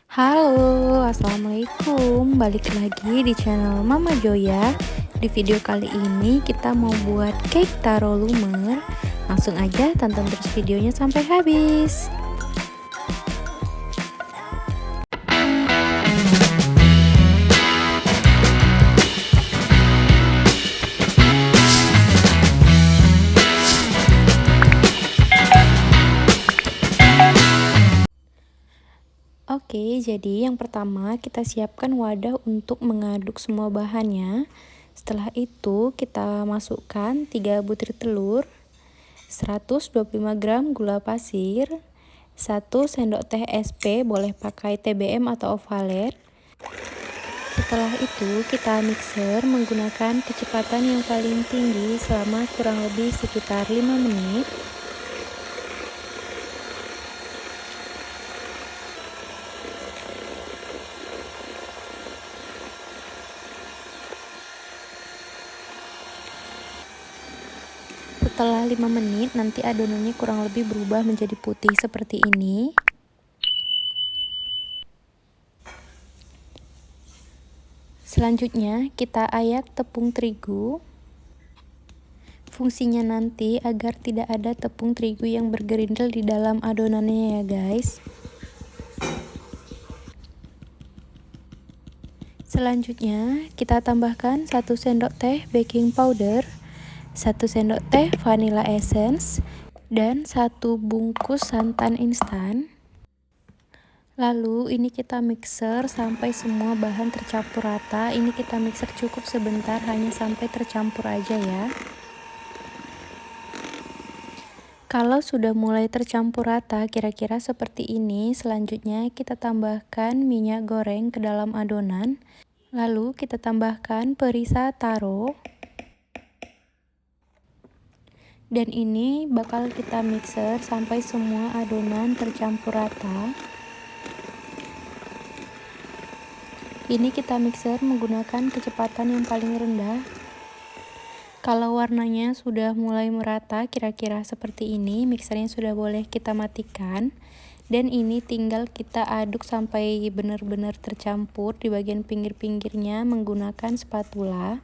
Halo, assalamualaikum. Balik lagi di channel Mama Joya. Di video kali ini kita mau buat cake taro lumer. Langsung aja tonton terus videonya sampai habis. Oke, jadi yang pertama kita siapkan wadah untuk mengaduk semua bahannya. Setelah itu kita masukkan 3 butir telur, 125 gram gula pasir, 1 sendok teh SP, boleh pakai TBM atau Ovaler. Setelah itu kita mixer menggunakan kecepatan yang paling tinggi selama kurang lebih sekitar 5 menit. Setelah 5 menit nanti adonannya kurang lebih berubah menjadi putih seperti ini. Selanjutnya kita ayak tepung terigu. Fungsinya nanti agar tidak ada tepung terigu yang bergerindil di dalam adonannya ya guys. Selanjutnya kita tambahkan 1 sendok teh baking powder, 1 sendok teh vanilla essence, dan 1 bungkus santan instan. Lalu ini kita mixer sampai semua bahan tercampur rata. Ini kita mixer cukup sebentar, hanya sampai tercampur aja ya. Kalau sudah mulai tercampur rata kira-kira seperti ini, selanjutnya kita tambahkan minyak goreng ke dalam adonan. Lalu kita tambahkan perisa taro. Dan ini bakal kita mixer sampai semua adonan tercampur rata. Ini kita mixer menggunakan kecepatan yang paling rendah. Kalau warnanya sudah mulai merata kira-kira seperti ini, mixernya sudah boleh kita matikan. Dan ini tinggal kita aduk sampai benar-benar tercampur di bagian pinggir-pinggirnya menggunakan spatula.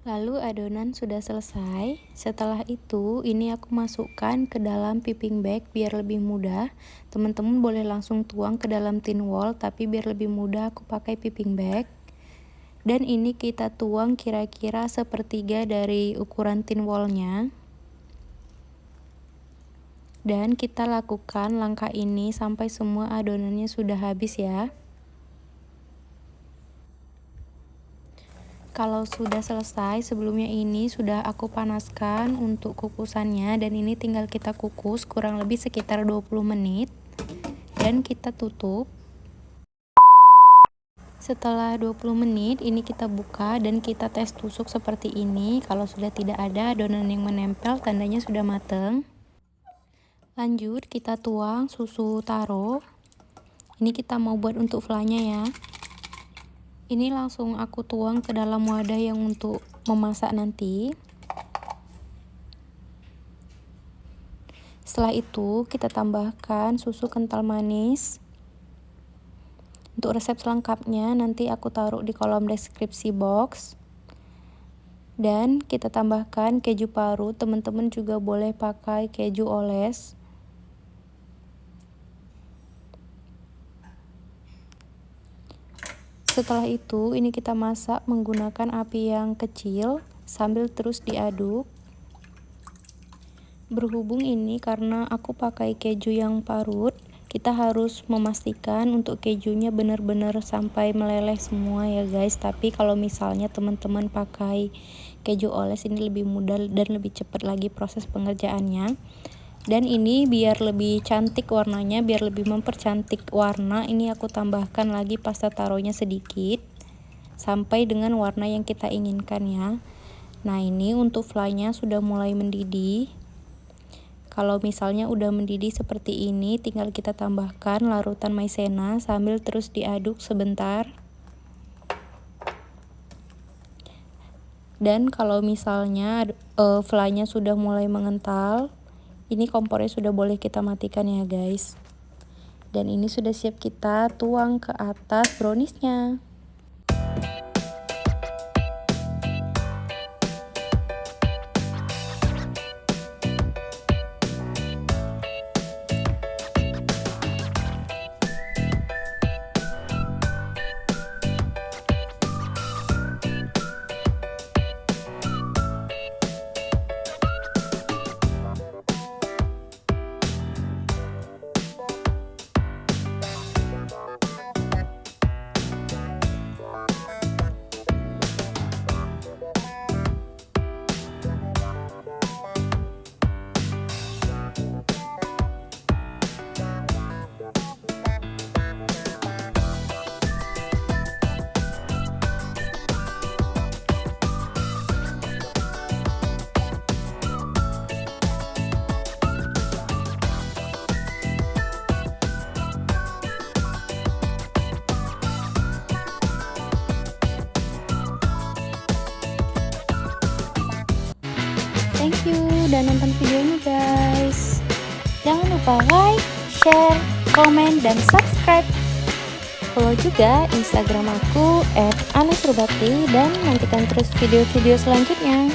Lalu adonan sudah selesai. Setelah itu ini aku masukkan ke dalam piping bag biar lebih mudah. Teman-teman boleh langsung tuang ke dalam tin wall, tapi biar lebih mudah aku pakai piping bag. Dan ini kita tuang kira-kira sepertiga dari ukuran tin wallnya. Dan kita lakukan langkah ini sampai semua adonannya sudah habis ya. Kalau sudah selesai, sebelumnya ini sudah aku panaskan untuk kukusannya, dan ini tinggal kita kukus kurang lebih sekitar 20 menit dan kita tutup. Setelah 20 menit ini kita buka dan kita tes tusuk seperti ini. Kalau sudah tidak ada adonan yang menempel, tandanya sudah mateng. Lanjut kita tuang susu taro. Ini kita mau buat untuk flanya ya. Ini langsung aku tuang ke dalam wadah yang untuk memasak nanti. Setelah itu kita tambahkan susu kental manis. Untuk resep selengkapnya nanti aku taruh di kolom deskripsi box. Dan kita tambahkan keju parut, teman-teman juga boleh pakai keju oles. Setelah itu ini kita masak menggunakan api yang kecil sambil terus diaduk. Berhubung ini karena aku pakai keju yang parut, kita harus memastikan untuk kejunya benar-benar sampai meleleh semua ya guys. Tapi kalau misalnya teman-teman pakai keju oles ini lebih mudah dan lebih cepat lagi proses pengerjaannya. Dan ini biar lebih cantik warnanya, biar lebih mempercantik warna, ini aku tambahkan lagi pasta taronya sedikit sampai dengan warna yang kita inginkan ya. Nah ini untuk flanya sudah mulai mendidih. Kalau misalnya udah mendidih seperti ini, tinggal kita tambahkan larutan maizena sambil terus diaduk sebentar. Dan kalau misalnya flanya sudah mulai mengental, ini kompornya sudah boleh kita matikan ya guys. Dan ini sudah siap kita tuang ke atas browniesnya. Thank you udah nonton videonya guys. Jangan lupa like, share, komen, dan subscribe. Follow juga Instagram aku @anesrubakti dan nantikan terus video-video selanjutnya.